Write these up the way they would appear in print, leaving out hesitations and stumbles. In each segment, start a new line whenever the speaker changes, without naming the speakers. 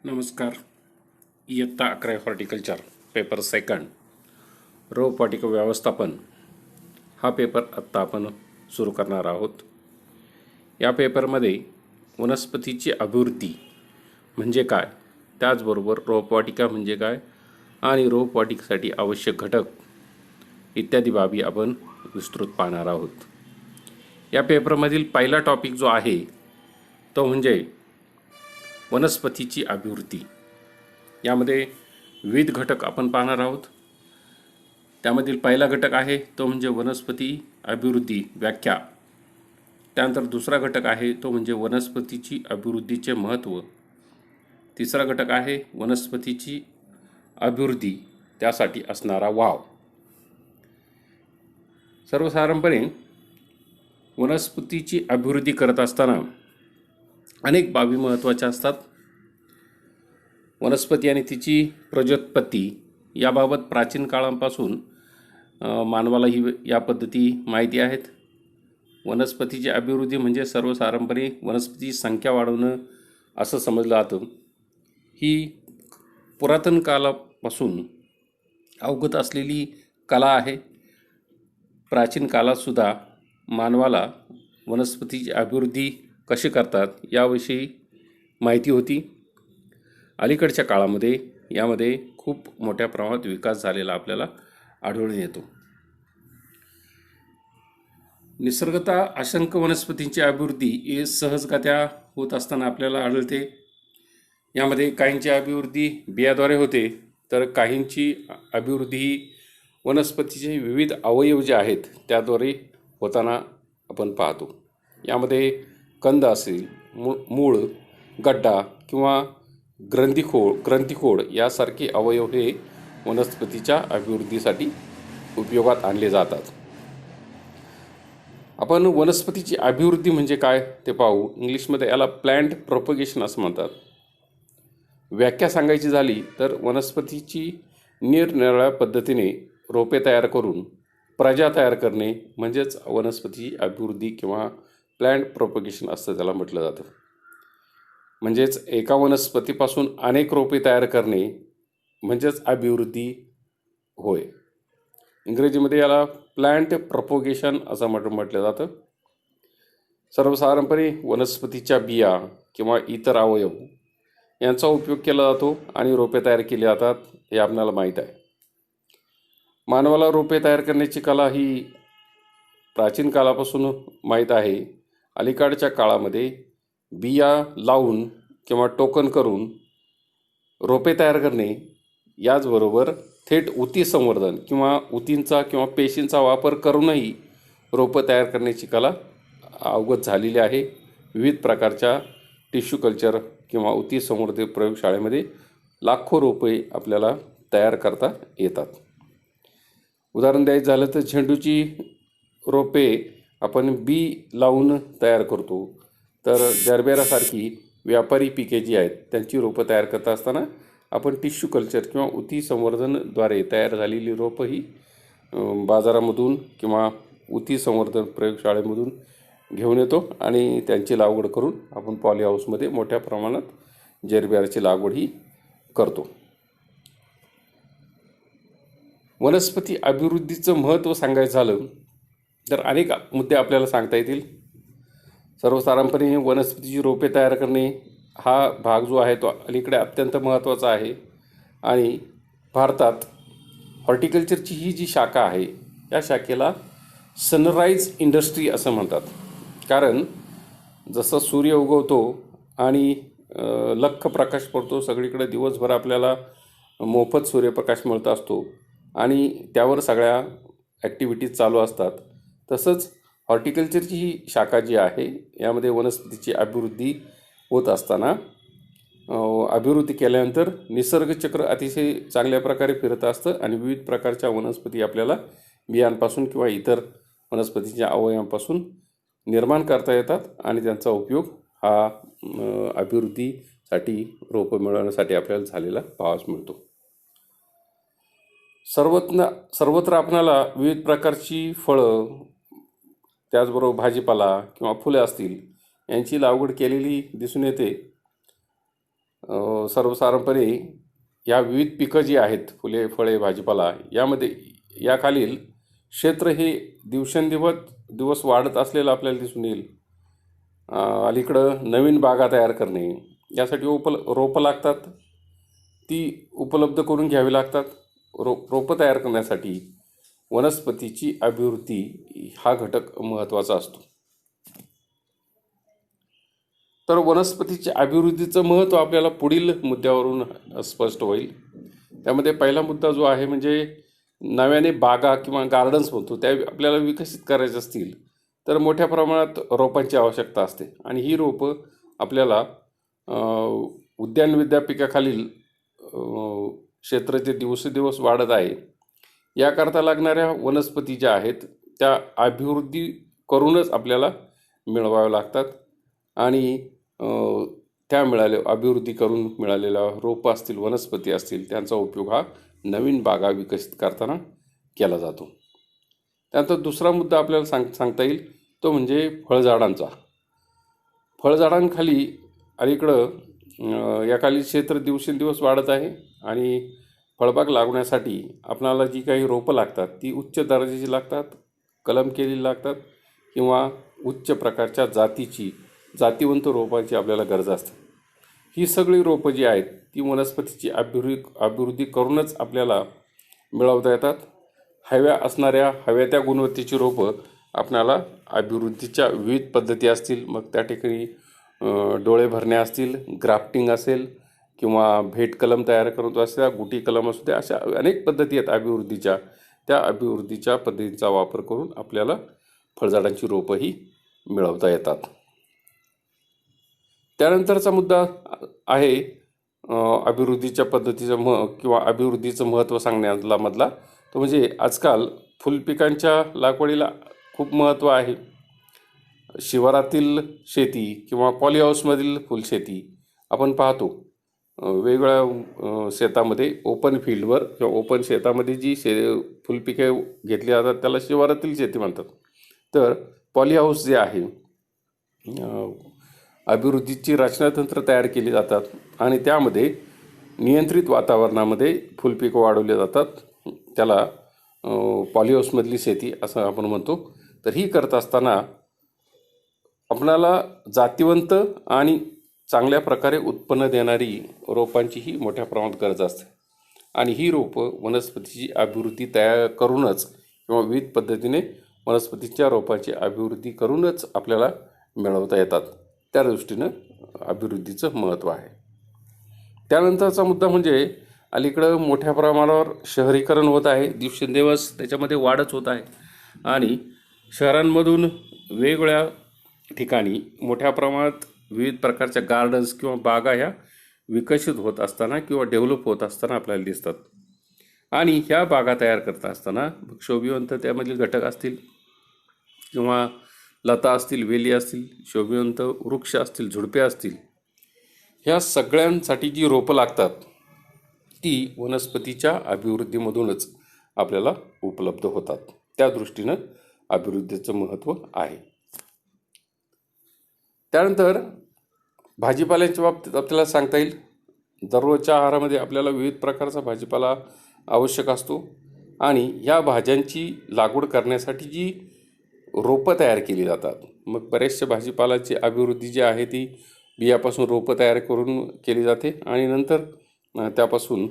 नमस्कार. इयत्ता 11 horticulture paper second रोपवाटिका व्यवस्थापन हा पेपर आत्ता आपण सुरू करणार आहोत. या पेपरमध्ये वनस्पतीची अभिवृद्धी म्हणजे काय, त्याचबरोबर रोपवाटिका म्हणजे काय आणि रोपवाटिकेसाठी आवश्यक घटक इत्यादी बाबी आपण विस्तृत पाहणार आहोत. या पेपरमधील पहिला टॉपिक जो आहे तो म्हणजे वनस्पतीची अभिवृद्धी. यामध्ये विविध घटक आपण पाहणार आहोत. त्यामधील पहिला घटक आहे तो म्हणजे वनस्पती अभिवृद्धी व्याख्या. त्यानंतर दुसरा घटक आहे तो म्हणजे वनस्पतीची अभिवृद्धीचे महत्त्व. तिसरा घटक आहे वनस्पतीची अभिवृद्धी त्यासाठी असणारा वाव. सर्वसाधारणपणे वनस्पतीची अभिवृद्धी करत असताना अनेक बाबी महत्त्वाच्या असतात. वनस्पती आणि तिची प्रजोत्पत्ती याबाबत प्राचीन काळापासून मानवाला या पद्धती माहिती आहेत. वनस्पतीची अभिवृद्धी म्हणजे सर्वसाधारणपणे वनस्पतीची संख्या वाढवणं असं समजलं जातं. ही पुरातन कालापासून अवगत असलेली कला आहे. प्राचीन काळातसुद्धा मानवाला वनस्पतीची अभिवृद्धी कशी करतात याविषयी माहिती होती. अलीकडच्या काळामध्ये यामध्ये खूप मोठ्या प्रमाणात विकास झालेला आपल्याला आढळून येतो. निसर्गतः असंख्य वनस्पतींची अभिवृद्धी ही सहजगत्या होत असताना आपल्याला आढळते. यामध्ये काहींची अभिवृद्धी बियाद्वारे होते, तर काहींची अभिवृद्धी ही वनस्पतीचे विविध अवयव जे आहेत त्याद्वारे होताना आपण पाहतो. यामध्ये कंद असेल, मूळ, गड्डा किंवा ग्रंथिखोड यासारखे अवयव हे वनस्पतीच्या अभिवृद्धीसाठी उपयोगात आणले जातात. आपण वनस्पतीची अभिवृद्धी म्हणजे काय ते पाहू. इंग्लिशमध्ये याला प्लांट प्रोपगेशन असं म्हणतात. व्याख्या सांगायची झाली तर वनस्पतीची निरनिराळ्या पद्धतीने रोपे तयार करून प्रजा तयार करणे म्हणजेच वनस्पतीची अभिवृद्धी किंवा प्लांट प्रोपगेशन असं त्याला म्हटलं जातं. म्हणजेच एका वनस्पतीपासून अनेक रोपे तयार करणे म्हणजेच अभिवृद्धी होय. इंग्रजीमध्ये याला प्लांट प्रोपगेशन असं म्हटलं जातं. सर्वसाधारणपणे वनस्पतीच्या बिया किंवा इतर अवयव यांचा उपयोग केला जातो आणि रोपे तयार केली जातात हे आपल्याला माहीत आहे. मानवाला रोपे तयार करण्याची कला ही प्राचीन काळापासून माहीत आहे. अलीकडच्या काळामध्ये बिया लावून किंवा टोकन करून रोपे तयार करणे, याचबरोबर थेट ऊती संवर्धन किंवा ऊतींचा किंवा पेशींचा वापर करूनही रोपं तयार करण्याची कला अवगत झालेली आहे. विविध प्रकारच्या टिश्यू कल्चर किंवा ऊती संवर्धन प्रयोगशाळेमध्ये लाखो रोपे आपल्याला तयार करता येतात. उदाहरण द्यायचं झालं तर झेंडूची रोपे आपण बी लावून तयार करतो. तर जरबेरासारखी व्यापारी पिके जी आहेत त्यांची रोपं तयार करत असताना आपण टिश्यू कल्चर किंवा ऊती संवर्धनद्वारे तयार झालेली रोपं ही बाजारामधून किंवा ऊती संवर्धन प्रयोगशाळेमधून घेऊन येतो आणि त्यांची लागवड करून आपण पॉली हाऊसमध्ये मोठ्या प्रमाणात जरबेराची लागवड ही करतो. वनस्पती अभिवृद्धीचं महत्त्व सांगायचं झालं तर अनेक मुद्दे आपल्याला सांगता येतील. सर्वसाधारणपणे वनस्पतीची रोपे तयार करणे हा भाग जो आहे तो अलीकडे अत्यंत महत्त्वाचा आहे आणि भारतात हॉर्टिकल्चरची ही जी शाखा आहे या शाखेला सनराईज इंडस्ट्री असं म्हणतात. कारण जसं सूर्य उगवतो आणि लख्ख प्रकाश पडतो, सगळीकडे दिवसभर आपल्याला मोफत सूर्यप्रकाश मिळत असतो आणि त्यावर सगळ्या ॲक्टिव्हिटीज चालू असतात, तसंच हॉर्टिकल्चरची ही शाखा जी आहे यामध्ये वनस्पतीची अभिवृद्धी होत असताना अभिवृद्धी केल्यानंतर निसर्गचक्र अतिशय चांगल्या प्रकारे फिरत असतं आणि विविध प्रकारच्या वनस्पती आपल्याला बियांपासून किंवा इतर वनस्पतीच्या अवयवांपासून निर्माण करता येतात आणि त्यांचा उपयोग हा अभिवृद्धीसाठी रोपं मिळवण्यासाठी आपल्याला झालेला पाहावयास मिळतो. सर्वत्र आपणाला विविध प्रकारची फळं, त्याचबरोबर भाजीपाला किंवा फुले असतील यांची लागवड केलेली दिसून येते. सर्वसाधारणपणे या विविध पिकं जी आहेत, फुले, फळे, भाजीपाला, यामध्ये याखालील क्षेत्र हे दिवस वाढत असलेलं आपल्याला दिसून येईल. अलीकडं नवीन बागा तयार करणे, यासाठी रोपं लागतात, ती उपलब्ध करून घ्यावी लागतात. रोपं तयार करण्यासाठी वनस्पतीची अभिवृद्धी हा घटक महत्त्वाचा असतो. तर वनस्पतीच्या अभिवृद्धीचं महत्त्व आपल्याला पुढील मुद्द्यावरून स्पष्ट होईल. त्यामध्ये पहिला मुद्दा जो आहे म्हणजे नव्याने बागा किंवा गार्डन्स म्हणतो त्या आपल्याला विकसित करायचे असतील तर मोठ्या प्रमाणात रोपांची आवश्यकता असते. आणि ही रोपं आपल्याला उद्यान विद्यापीठाखालील क्षेत्र जे दिवसेंदिवस वाढत आहे याकरता लागणाऱ्या वनस्पती ज्या आहेत त्या अभिवृद्धी करूनच आपल्याला मिळवाव्या लागतात. आणि त्या अभिवृद्धी करून मिळालेल्या रोपं असतील, वनस्पती असतील, त्यांचा उपयोग हा नवीन बागा विकसित करताना केला जातो. त्यानंतर दुसरा मुद्दा आपल्याला सांगता येईल तो म्हणजे फळझाडांचा. फळझाडांखाली अलीकडं याखाली क्षेत्र दिवसेंदिवस वाढत आहे आणि फळबाग लागण्यासाठी आपणाला जी काही रोपं लागतात ती उच्च दर्जाची लागतात, कलम केलेली लागतात किंवा उच्च प्रकारच्या जातीवंत रोपांची आपल्याला गरज असते. ही सगळी रोपं जी आहेत ती वनस्पतीची अभिवृद्धी करूनच आपल्याला मिळवता येतात. हव्या त्या गुणवत्तेची रोपं आपल्याला अभिवृद्धीच्या विविध पद्धती असतील, मग त्या ठिकाणी डोळे भरणे असतील, ग्राफ्टिंग असेल किंवा भेट कलम तयार करत असल्या, गुटी कलम असू द्या, अशा अनेक पद्धती आहेत अभिवृद्धीच्या. त्या अभिवृद्धीच्या पद्धतींचा वापर करून आपल्याला फळझाडांची रोपंही मिळवता येतात. त्यानंतरचा मुद्दा आहे अभिवृद्धीच्या पद्धतीचं किंवा अभिवृद्धीचं महत्त्व सांगण्यातला मधला तो म्हणजे आजकाल फुलपिकांच्या लागवडीला खूप महत्त्व आहे. शिवारातील शेती किंवा पॉलीहाऊसमधील फुलशेती आपण पाहतो. वेगवेगळ्या शेतामध्ये ओपन फील्डवर किंवा ओपन शेतामध्ये जी फुलपिके घेतली जातात त्याला शिवारातील शेती म्हणतात. तर पॉलीहाऊस जे आहे अभिवृद्धीची रचनातंत्र तयार केली जातात आणि त्यामध्ये नियंत्रित वातावरणामध्ये फुलपिकं वाढवली जातात. त्याला पॉलीहाऊसमधली शेती असं आपण म्हणतो. तर ही करत असताना आपणाला जातीवंत आणि चांगल्या प्रकारे उत्पन्न देणारी रोपांचीही मोठ्या प्रमाणात गरज असते. आणि ही रोपं वनस्पतीची अभिवृद्धी तयार करूनच किंवा विविध पद्धतीने वनस्पतीच्या रोपांची अभिवृद्धी करूनच आपल्याला मिळवता येतात. त्या दृष्टीनं अभिवृद्धीचं महत्त्व आहे. त्यानंतरचा मुद्दा म्हणजे अलीकडं मोठ्या प्रमाणावर शहरीकरण होत आहे. दिवसेंदिवस त्याच्यामध्ये वाढच होत आहे आणि शहरांमधून वेगवेगळ्या ठिकाणी मोठ्या प्रमाणात विविध प्रकारच्या गार्डन्स किंवा बागा ह्या विकसित होत असताना किंवा डेव्हलप होत असताना आपल्याला दिसतात. आणि ह्या बागा तयार करत असताना शोभिवंत त्यामधील घटक असतील किंवा लता असतील, वेली असतील, शोभिवंत वृक्ष असतील, झुडपे असतील, ह्या सगळ्यांसाठी जी रोपं लागतात ती वनस्पतीच्या अभिवृद्धीमधूनच आपल्याला उपलब्ध होतात. त्या दृष्टीनं अभिवृद्धीचं महत्त्व आहे. त्यानंतर भाजीपाल्याच्या बाबतीत आपल्याला सांगता येईल दररोजच्या आहारामध्ये आपल्याला विविध प्रकारचा भाजीपाला आवश्यक असतो आणि ह्या भाज्यांची लागवड करण्यासाठी जी रोपं तयार केली जातात. मग बरेचशा भाजीपालाची अभिवृद्धी जी आहे ती बियापासून रोपं तयार करून केली जाते आणि नंतर त्यापासून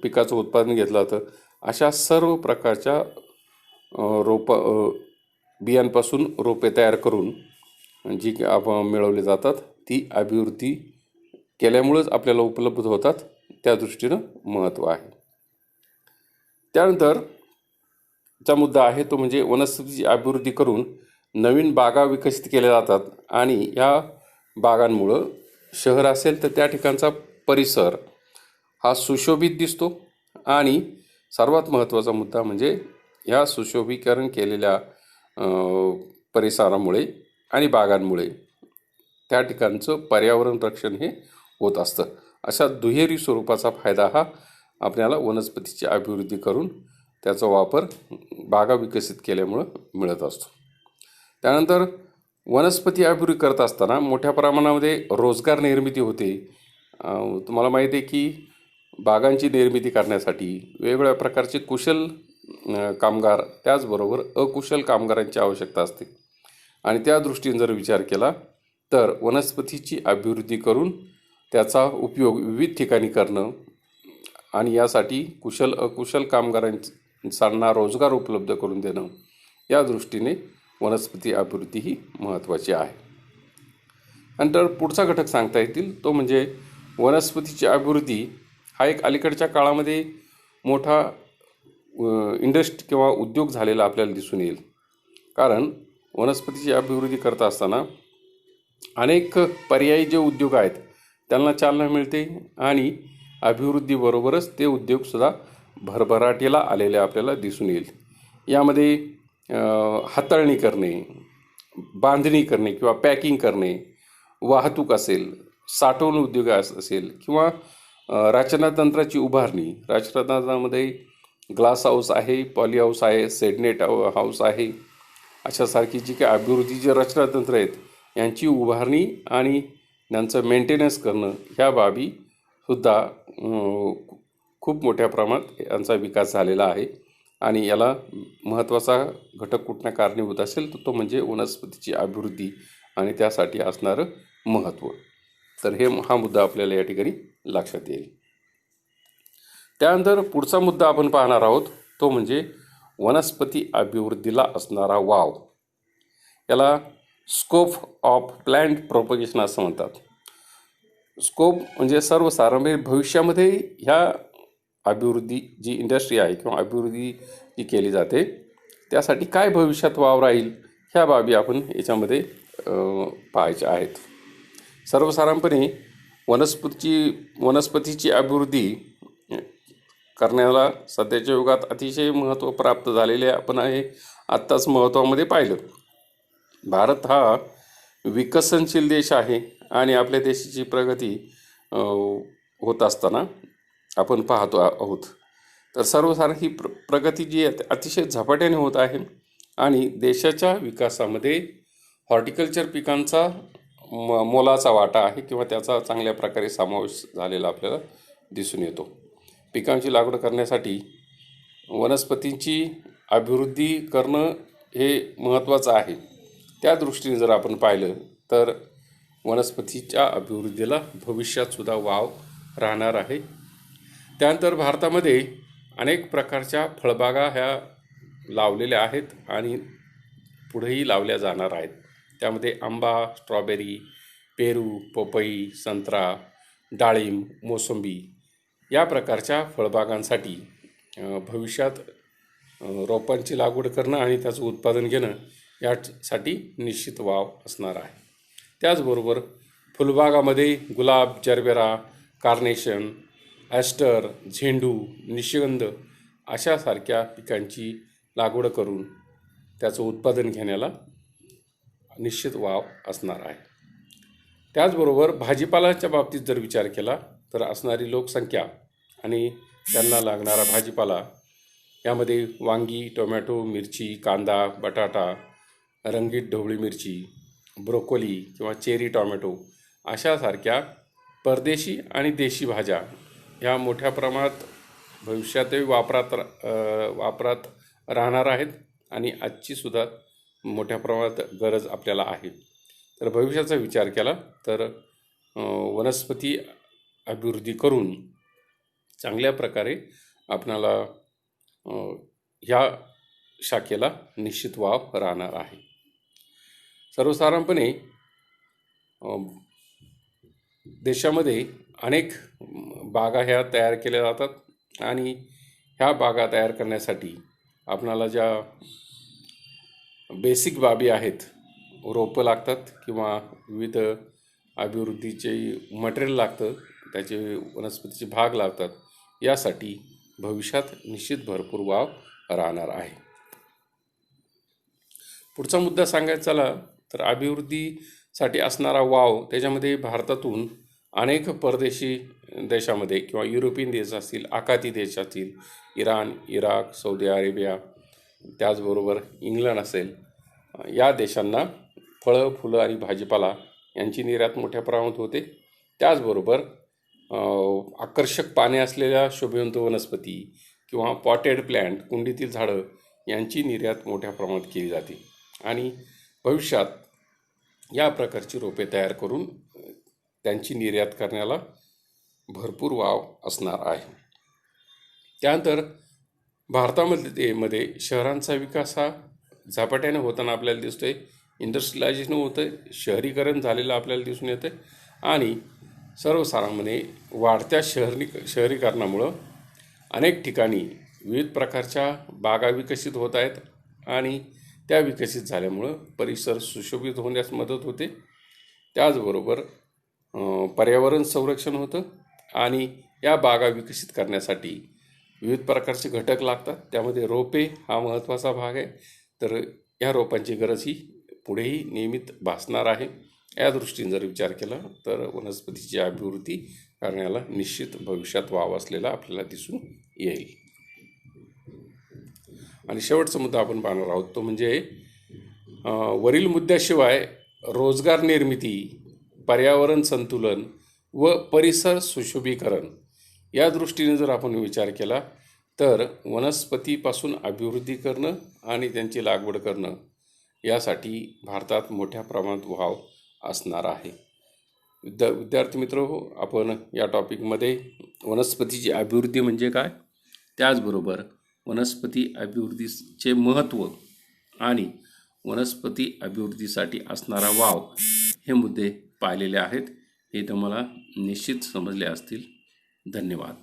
पिकाचं उत्पादन घेतलं जातं. अशा सर्व प्रकारच्या बियांपासून रोपे तयार करून जी मिळवली जातात ती अभिवृद्धी केल्यामुळेच आपल्याला उपलब्ध होतात. त्या दृष्टीनं महत्त्व आहे. त्यानंतर चा मुद्दा आहे तो म्हणजे वनस्पतीची अभिवृद्धी करून नवीन बागा विकसित केल्या जातात आणि ह्या बागांमुळं शहर असेल तर त्या ठिकाणचा परिसर हा सुशोभित दिसतो. आणि सर्वात महत्त्वाचा मुद्दा म्हणजे ह्या सुशोभीकरण केलेल्या परिसरामुळे आणि बागांमुळे त्या ठिकाणचं पर्यावरण रक्षण हे होत असतं. अशा दुहेरी स्वरूपाचा फायदा हा आपल्याला वनस्पतीची अभिवृद्धी करून त्याचा वापर बागा विकसित केल्यामुळं मिळत असतो. त्यानंतर वनस्पती अभिवृद्धी करत असताना मोठ्या प्रमाणामध्ये रोजगार निर्मिती होते तुम्हाला माहिती आहे की बागांची निर्मिती करण्यासाठी वेगवेगळ्या प्रकारचे कुशल कामगार त्याचबरोबर अकुशल कामगारांची आवश्यकता असते. आणि त्या दृष्टीने जर विचार केला तर वनस्पतीची अभिवृद्धी करून त्याचा उपयोग विविध ठिकाणी करणं आणि यासाठी कुशल अकुशल कामगारांना रोजगार उपलब्ध करून देणं, या दृष्टीने वनस्पती अभिवृद्धी ही महत्त्वाची आहे. नंतर पुढचा घटक सांगता येतील तो म्हणजे वनस्पतीची अभिवृद्धी हा एक अलीकडच्या काळामध्ये मोठा इंडस्ट्री किंवा उद्योग झालेला आपल्याला दिसून येईल. कारण वनस्पतीची अभिवृद्धी करत असताना अनेक पर्यायी जे उद्योग आहेत त्यांना चालना मिळते आणि अभिवृद्धीबरोबरच ते उद्योगसुद्धा भरभराटीला आलेले आपल्याला दिसून येईल. यामध्ये हाताळणी करणे, बांधणी करणे किंवा पॅकिंग करणे, वाहतूक असेल, साठवण उद्योग असेल किंवा रचनातंत्राची उभारणी. रचनातंत्रामध्ये ग्लास हाऊस आहे, पॉली हाऊस आहे, सेडनेट हाऊस आहे, अशासारखी जी काही अभिवृद्धीची रचनातंत्र आहेत यांची उभारणी आणि त्यांचं मेंटेनन्स करणं, ह्या बाबीसुद्धा खूप मोठ्या प्रमाणात यांचा विकास झालेला आहे. आणि याला महत्त्वाचा घटक कुठला कारणीभूत असेल तर तो म्हणजे वनस्पतीची अभिवृद्धी आणि त्यासाठी असणारं महत्त्व. तर हा मुद्दा आपल्याला या ठिकाणी लक्षात येईल. त्यानंतर पुढचा मुद्दा आपण पाहणार आहोत तो म्हणजे वनस्पती अभिवृद्धीला असणारा वाव. याला स्कोप ऑफ प्लांट प्रोपगेशन असं म्हणतात. स्कोप म्हणजे सर्वसाधारण भविष्यामध्ये ह्या अभिवृद्धी जी इंडस्ट्री आहे किंवा अभिवृद्धी जी केली जाते त्यासाठी काय भविष्यात वाव राहील ह्या बाबी आपण याच्यामध्ये पाहायच्या आहेत. सर्वसाधारणपणे वनस्पतीची अभिवृद्धी करण्याला सध्याच्या युगात अतिशय महत्त्व प्राप्त झालेले आपण आत्ताच महत्त्वामध्ये पाहिलं. भारत हा विकसनशील देश आहे आणि आपल्या देशाची प्रगती होत असताना आपण पाहतो आहोत. तर सर्वसाधारण ही प्रगती जी आहे अतिशय झपाट्याने होत आहे आणि देशाच्या विकासामध्ये हॉर्टिकल्चर पिकांचा मोलाचा वाटा आहे किंवा त्याचा चांगल्या प्रकारे समावेश झालेला आपल्याला दिसून येतो. पिकांची लागवड करण्यासाठी वनस्पतींची अभिवृद्धी करणं हे महत्त्वाचं आहे. त्या दृष्टीने जर आपण पाहिलं तर वनस्पतीच्या अभिवृद्धीला भविष्यातसुद्धा वाव राहणार आहे. त्यानंतर भारतामध्ये अनेक प्रकारच्या फळबागा ह्या लावलेल्या आहेत आणि पुढेही लावल्या जाणार आहेत. त्यामध्ये आंबा, स्ट्रॉबेरी, पेरू, पपई, संत्रा, डाळिंब, मोसंबी या प्रकारच्या फळबागांसाठी भविष्यात रोपांची लागवड करणं आणि त्याचं उत्पादन घेणं यासाठी निश्चित वाव असणार आहे. त्याचबरोबर फुलबागामध्ये गुलाब, जरबेरा, कार्नेशन, ॲस्टर, झेंडू, निशिगंध अशासारख्या पिकांची लागवड करून त्याचं उत्पादन घेण्याला निश्चित वाव असणार आहे. त्याचबरोबर भाजीपालाच्या बाबतीत जर विचार केला तर असणारी लोकसंख्या आणि त्यांना लागणारा भाजीपाला यामध्ये वांगी, टोमॅटो, मिरची, कांदा, बटाटा, रंगीत ढोबळी मिरची, ब्रोकोली किंवा चेरी टोमॅटो अशासारख्या परदेशी आणि देशी भाज्या ह्या मोठ्या प्रमाणात भविष्यातही वापरात राहणार आहेत आणि आजचीसुद्धा मोठ्या प्रमाणात गरज आपल्याला आहे. तर भविष्याचा विचार केला तर वनस्पती अभिवृद्धी करून चांगल्या प्रकारे आपणाला ह्या शाखेला निश्चित वाव राहणार आहे. सर्वसाधारणपणे देशामध्ये अनेक बागा ह्या तयार केल्या जातात आणि ह्या बागा तयार करण्यासाठी आपणाला ज्या बेसिक बाबी आहेत, रोपं लागतात किंवा विविध अभिवृद्धीचे मटेरियल लागतं, त्याचे वनस्पतीचे भाग लागतात, यासाठी भविष्यात निश्चित भरपूर वाव राहणार आहे. पुढचा मुद्दा सांगायचा झाला तर अभिवृद्धीसाठी असणारा वाव त्याच्यामध्ये भारतातून अनेक परदेशी देशामध्ये किंवा युरोपियन देश असतील, आखाती देश असतील, इराण, इराक, सौदी अरेबिया, त्याचबरोबर इंग्लंड असेल, या देशांना फळं, फुलं आणि भाजीपाला यांची निर्यात मोठ्या प्रमाणात होते. त्याचबरोबर आकर्षक पाने असलेल्या शोभिवंत वनस्पती किंवा पॉटेड प्लॅन्ट, कुंडीतील झाडं यांची निर्यात मोठ्या प्रमाणात केली जाते आणि भविष्यात या प्रकारची रोपे तयार करून त्यांची निर्यात करण्याला भरपूर वाव असणार आहे. त्यानंतर भारतामध्ये शहरांचा विकास हा झपाट्याने होताना आपल्याला दिसतोय. इंडस्ट्रियलायझेशन होतं आहे, शहरीकरण झालेलं आपल्याला दिसून येतं आहे आणि सर्वसाधारणपणे वाढत्या शहरीकरणामुळं अनेक ठिकाणी विविध प्रकारच्या बागा विकसित होत आहेत आणि त्या विकसित झाल्यामुळं परिसर सुशोभित होण्यास मदत होते. त्याचबरोबर पर्यावरण संरक्षण होतं आणि या बागा विकसित करण्यासाठी विविध प्रकारचे घटक लागतात. त्यामध्ये रोपे हा महत्त्वाचा भाग आहे. तर या रोपांची गरज ही पुढेही नियमित भासणार आहे. या दृष्टीने जर विचार केला तर वनस्पतीची अभिवृद्धी करण्याला निश्चित भविष्यात वाव असलेला आपल्याला दिसून येईल. आणि शेवटचा मुद्दा आपण पाहणार आहोत तो म्हणजे वरील मुद्द्याशिवाय रोजगार निर्मिती, पर्यावरण संतुलन व परिसर सुशोभीकरण या दृष्टीने जर आपण विचार केला तर वनस्पतीपासून अभिवृद्धी करणं आणि त्यांची लागवड करणं यासाठी भारतात मोठ्या प्रमाणात वाव असणार आहे. विद्यार्थी मित्र हो, आपण या टॉपिकमध्ये वनस्पतीची अभिवृद्धी म्हणजे काय, त्याचबरोबर वनस्पती अभिवृद्धीचे महत्त्व आणि वनस्पती अभिवृद्धीसाठी असणारा वाव हे मुद्दे पाहिलेले आहेत. हे तुम्हाला निश्चित समजले असतील. धन्यवाद.